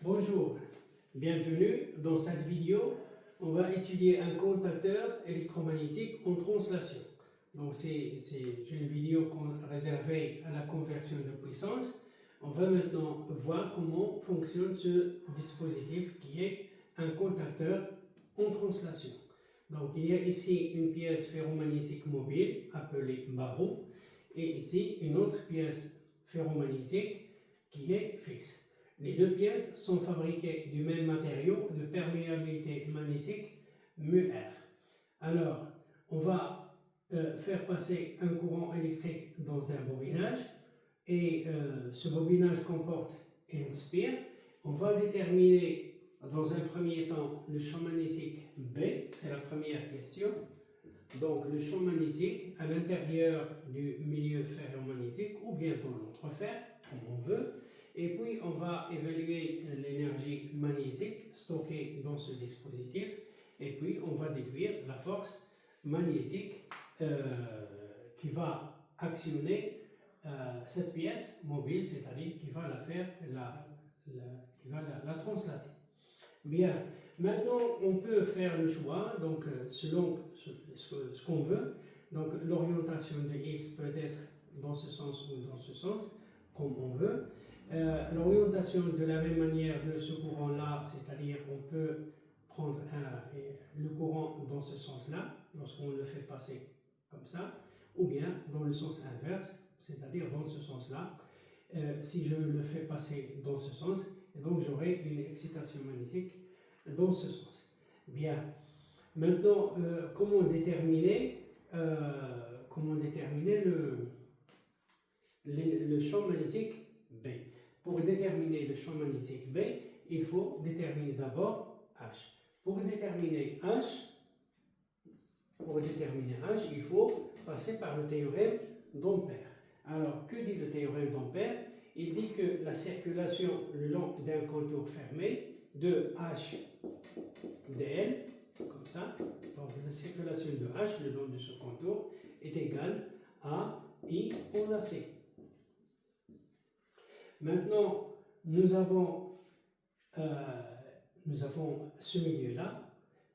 Bonjour, bienvenue. Dans cette vidéo, on va étudier un contacteur électromagnétique en translation. Donc c'est une vidéo réservée à la conversion de puissance. On va maintenant voir comment fonctionne ce dispositif qui est un contacteur en translation. Donc il y a ici une pièce ferromagnétique mobile appelée barreau et ici une autre pièce ferromagnétique qui est fixe. Les deux pièces sont fabriquées du même matériau de perméabilité magnétique μR. Alors, on va faire passer un courant électrique dans un bobinage et ce bobinage comporte une spire. On va déterminer dans un premier temps le champ magnétique B, c'est la première question. Donc le champ magnétique à l'intérieur du milieu ferromagnétique ou bien dans l'entrefer, comme on veut. Et puis on va évaluer l'énergie magnétique stockée dans ce dispositif. Et puis on va déduire la force magnétique qui va actionner cette pièce mobile, c'est-à-dire qui va la faire la translater. Bien, maintenant on peut faire le choix, donc selon ce qu'on veut. Donc l'orientation de X peut être dans ce sens ou dans ce sens, comme on veut. L'orientation de la même manière de ce courant-là, c'est-à-dire on peut prendre le courant dans ce sens-là, lorsqu'on le fait passer comme ça, ou bien dans le sens inverse, c'est-à-dire dans ce sens-là. Si je le fais passer dans ce sens, et donc j'aurai une excitation magnétique dans ce sens. Bien. Maintenant, comment déterminer le champ magnétique B? Pour déterminer le champ magnétique B, il faut déterminer d'abord H. Pour déterminer H, il faut passer par le théorème d'Ampère. Alors, que dit le théorème d'Ampère? Il dit que la circulation le long d'un contour fermé de H dl, comme ça, donc la circulation de H le long de ce contour est égale à I en AC. Maintenant, nous avons ce milieu-là,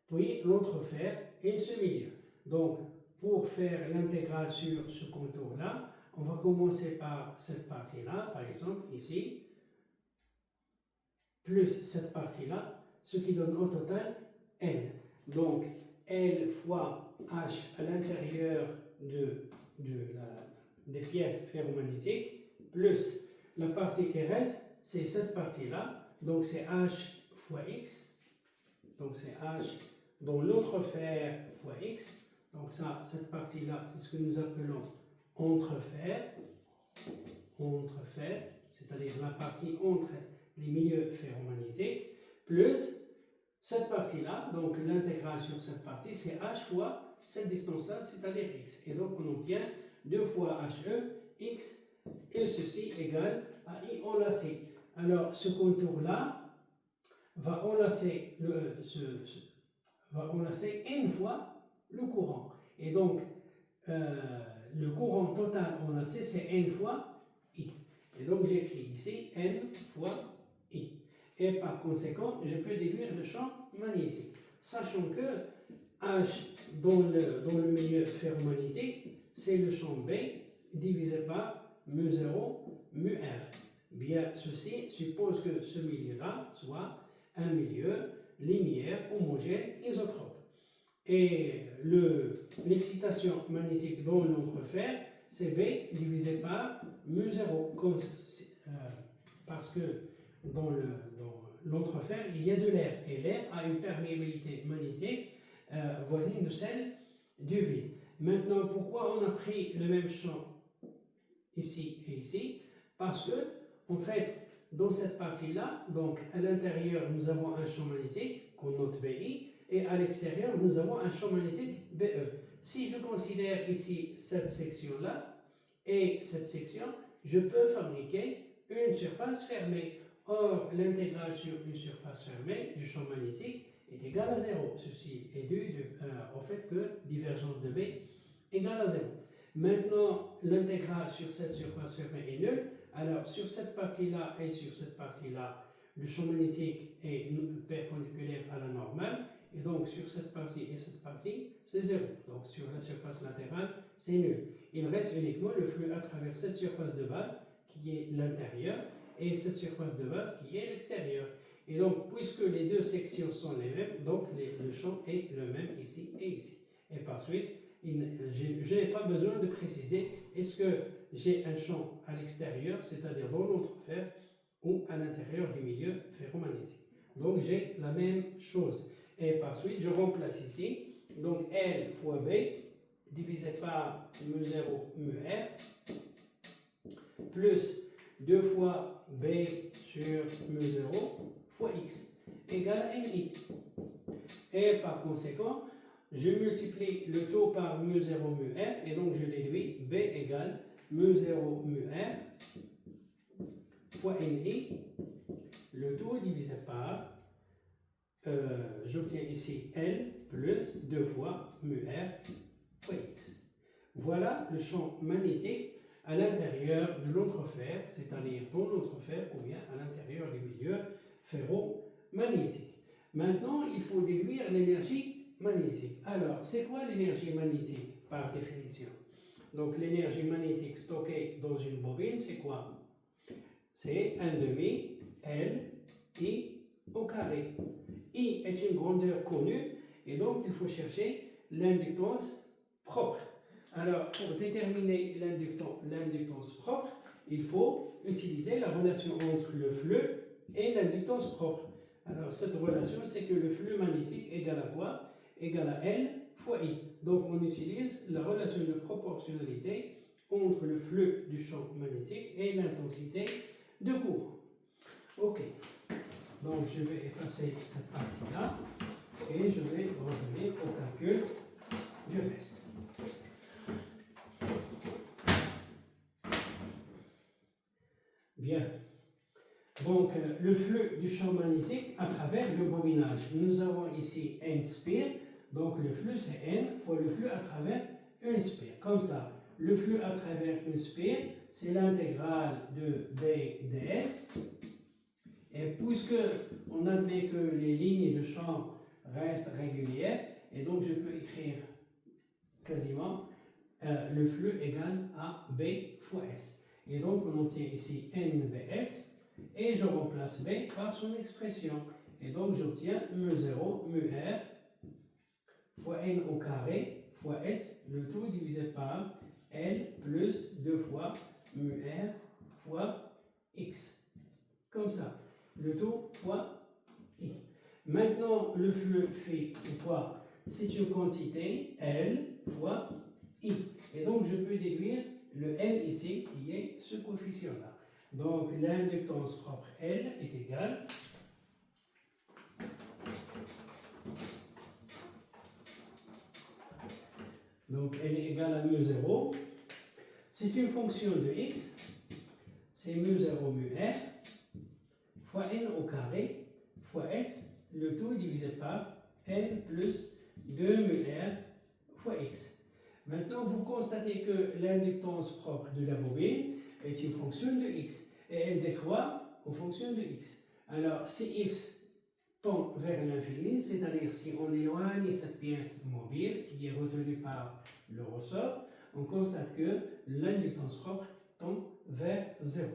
puis l'entrefer et ce milieu. Donc, pour faire l'intégrale sur ce contour-là, on va commencer par cette partie-là, par exemple, ici, plus cette partie-là, ce qui donne au total L. Donc, L fois H à l'intérieur des pièces ferromagnétiques, plus la partie qui reste, c'est cette partie-là. Donc, c'est H fois X. Donc, c'est H dans l'entrefer fois X. Donc, ça, cette partie-là, c'est ce que nous appelons entrefer, c'est-à-dire la partie entre les milieux ferromagnétiques, plus cette partie-là, donc l'intégrale sur cette partie, c'est H fois cette distance-là, c'est-à-dire X. Et donc, on obtient 2 fois HE, X, et ceci égale à I enlacé. Alors, ce contour-là va enlacer N fois le courant. Et donc, le courant total enlacé, c'est N fois I. Et donc, j'écris ici N fois I. Et par conséquent, je peux déduire le champ magnétique. Sachant que H dans le milieu ferromagnétique, c'est le champ B divisé par μ0, μr. Bien, ceci suppose que ce milieu-là soit un milieu linéaire, homogène, isotrope. Et l'excitation magnétique dans l'entrefer, c'est B divisé par μ0, parce que dans l'entrefer, il y a de l'air, et l'air a une perméabilité magnétique voisine de celle du vide. Maintenant, pourquoi on a pris le même champ ici et ici? Parce que, en fait, dans cette partie-là, donc à l'intérieur, nous avons un champ magnétique qu'on note BI, et à l'extérieur, nous avons un champ magnétique BE. Si je considère ici cette section-là et cette section, je peux fabriquer une surface fermée. Or, l'intégrale sur une surface fermée du champ magnétique est égale à 0. Ceci est dû au fait que divergence de B égale à 0. Maintenant, l'intégrale sur cette surface fermée est nulle. Alors, sur cette partie-là et sur cette partie-là, le champ magnétique est perpendiculaire à la normale, et donc sur cette partie et cette partie, c'est 0. Donc sur la surface latérale, c'est nul. Il reste uniquement le flux à travers cette surface de base, qui est l'intérieur, et cette surface de base qui est l'extérieur. Et donc, puisque les deux sections sont les mêmes, donc le champ est le même ici et ici. Et par suite, je n'ai pas besoin de préciser est-ce que j'ai un champ à l'extérieur, c'est-à-dire dans l'entrefer, ou à l'intérieur du milieu ferromagnétique. Donc j'ai la même chose. Et par suite, je remplace ici, donc L fois B, divisé par mu0, mu R, plus 2 fois B sur mu0 fois X, égale à NI. Et par conséquent, je multiplie le taux par mu0, mu R, et donc je déduis B égale mu0, mu R fois NI, le taux divisé par, j'obtiens ici L plus 2 fois mu R fois X. Voilà le champ magnétique à l'intérieur de l'entrefer, c'est-à-dire dans l'entrefer ou bien à l'intérieur du milieu ferromagnétique. Maintenant, il faut déduire l'énergie magnétique. Alors, c'est quoi l'énergie magnétique par définition? Donc, l'énergie magnétique stockée dans une bobine, c'est quoi? C'est 1/2 L I au carré. I est une grandeur connue et donc il faut chercher l'inductance propre. Alors, pour déterminer l'inductance propre, il faut utiliser la relation entre le flux et l'inductance propre. Alors, cette relation, c'est que le flux magnétique égale à quoi? Égale à L fois I. Donc, on utilise la relation de proportionnalité entre le flux du champ magnétique et l'intensité de courant. Ok. Donc, je vais effacer cette partie-là et je vais revenir au calcul du reste. Bien. Donc, le flux du champ magnétique à travers le bobinage. Nous avons ici N spire. Donc, le flux, c'est N fois le flux à travers une spire. Comme ça, le flux à travers une spire, c'est l'intégrale de B ds. Et puisque on admet que les lignes de champ restent régulières, et donc je peux écrire quasiment le flux égal à B fois S. Et donc on obtient ici NBS, et je remplace B par son expression. Et donc j'obtiens mu0, mu R, fois N au carré, fois S, le tout divisé par L plus 2 fois mu R fois X. Comme ça. Le taux fois I. Maintenant, le flux phi, c'est quoi? C'est une quantité L fois I. Et donc, je peux déduire le L ici, qui est ce coefficient-là. Donc, l'inductance propre L est égale donc, elle est égale à mu0. C'est une fonction de X. C'est mu0 mu R fois N au carré fois S, le tout divisé par N plus 2 mu R fois X. Maintenant, vous constatez que l'inductance propre de la bobine est une fonction de X et elle décroît en fonction de X. Alors, si X tend vers l'infini, c'est-à-dire si on éloigne cette pièce mobile qui est retenue par le ressort, on constate que l'inductance propre tend vers 0.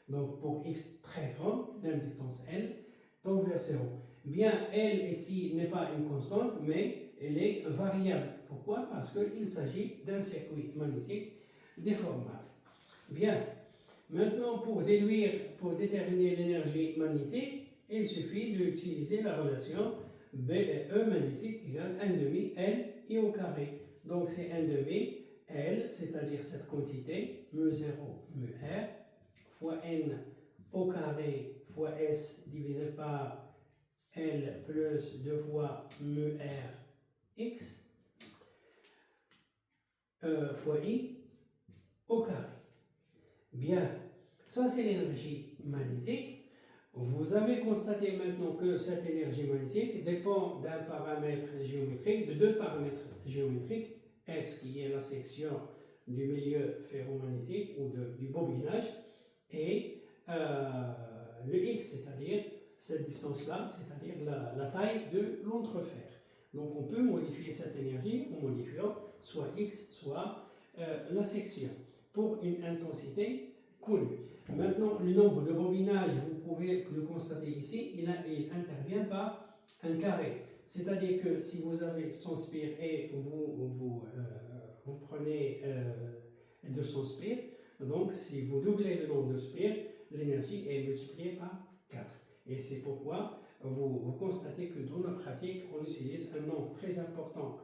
Donc pour x très grand, l'inductance L tend vers 0. Bien, L ici n'est pas une constante, mais elle est variable. Pourquoi? Parce qu'il s'agit d'un circuit magnétique déformable. Bien, maintenant pour déterminer l'énergie magnétique, il suffit d'utiliser la relation E magnétique égale 1/2 L I au carré. Donc c'est 1/2 L, c'est-à-dire cette quantité, mu0, mu R, fois N au carré fois S divisé par L plus 2 fois mu R X fois I au carré. Bien, ça c'est l'énergie magnétique. Vous avez constaté maintenant que cette énergie magnétique dépend d'un paramètre géométrique, de deux paramètres géométriques, S qui est la section du milieu ferromagnétique ou du bobinage, et le X, c'est-à-dire cette distance-là, c'est-à-dire la taille de l'entrefer. Donc on peut modifier cette énergie en modifiant soit X, soit la section pour une intensité connue. Maintenant, le nombre de bobinages, vous pouvez le constater ici, il intervient par un carré. C'est-à-dire que si vous avez 100 spires et vous prenez 200 spires, donc si vous doublez le nombre de spires, l'énergie est multipliée par 4. Et c'est pourquoi vous constatez que dans la pratique, on utilise un nombre très important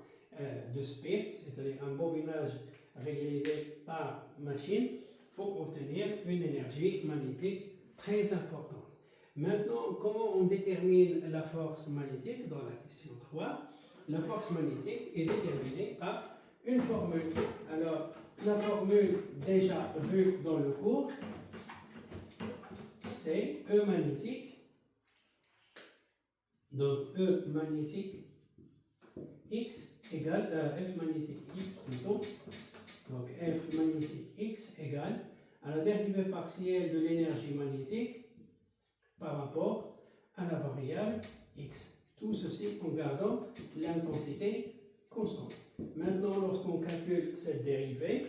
de spires, c'est-à-dire un bobinage réalisé par machine, pour obtenir une énergie magnétique très importante. Maintenant, comment on détermine la force magnétique dans la question 3? La force magnétique est déterminée par une formule. Alors, la formule déjà vue dans le cours, c'est E magnétique. Donc, E magnétique X égale, F magnétique X plutôt. Donc, F magnétique X égale à la dérivée partielle de l'énergie magnétique par rapport à la variable X. Tout ceci en gardant l'intensité constante. Maintenant, lorsqu'on calcule cette dérivée,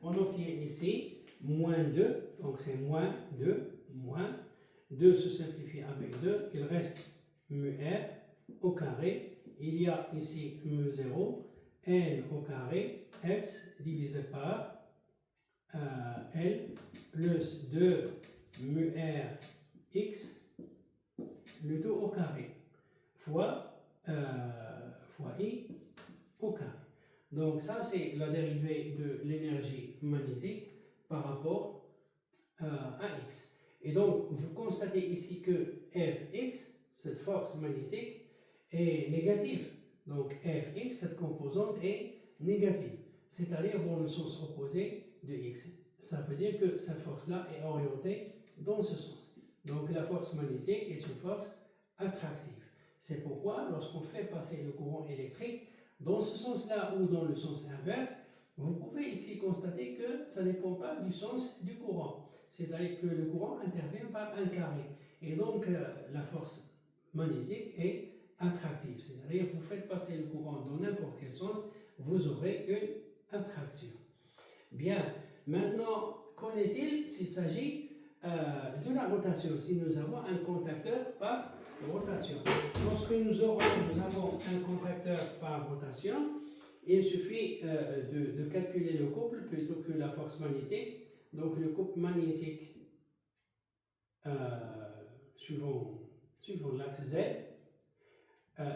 on obtient ici moins 2, donc c'est moins 2 se simplifie avec 2, il reste mu R au carré, il y a ici mu 0, N au carré, S divisé par L plus 2 mu R X, le tout au carré, fois I au carré. Donc ça, c'est la dérivée de l'énergie magnétique par rapport à X. Et donc, vous constatez ici que Fx, cette force magnétique, est négative. Donc Fx, cette composante, est négative, c'est-à-dire dans le sens opposé de X. Ça veut dire que cette force-là est orientée dans ce sens. Donc la force magnétique est une force attractive. C'est pourquoi, lorsqu'on fait passer le courant électrique dans ce sens-là ou dans le sens inverse, vous pouvez ici constater que ça ne dépend pas du sens du courant. C'est-à-dire que le courant intervient par un carré. Et donc, la force magnétique est attractive. C'est-à-dire que vous faites passer le courant dans n'importe quel sens, vous aurez une attraction. Bien, maintenant, qu'en est-il s'il s'agit de la rotation, si nous avons un contacteur par rotation? Lorsque nous avons un contacteur par rotation, il suffit de calculer le couple plutôt que la force magnétique. Donc le couple magnétique suivant l'axe Z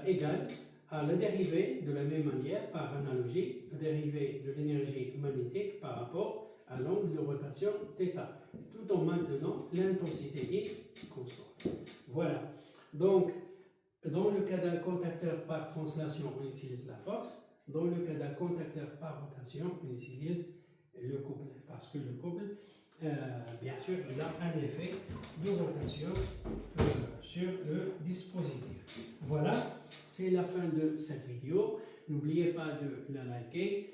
égale à la dérivée de la même manière, par analogie, la dérivée de l'énergie magnétique par rapport à l'angle de rotation θ, tout en maintenant l'intensité I constante. Voilà. Donc, dans le cas d'un contacteur par translation, on utilise la force. Dans le cas d'un contacteur par rotation, on utilise le couple, parce que le couple, bien sûr, il a un effet de rotation sur le dispositif. Voilà, c'est la fin de cette vidéo. N'oubliez pas de la liker.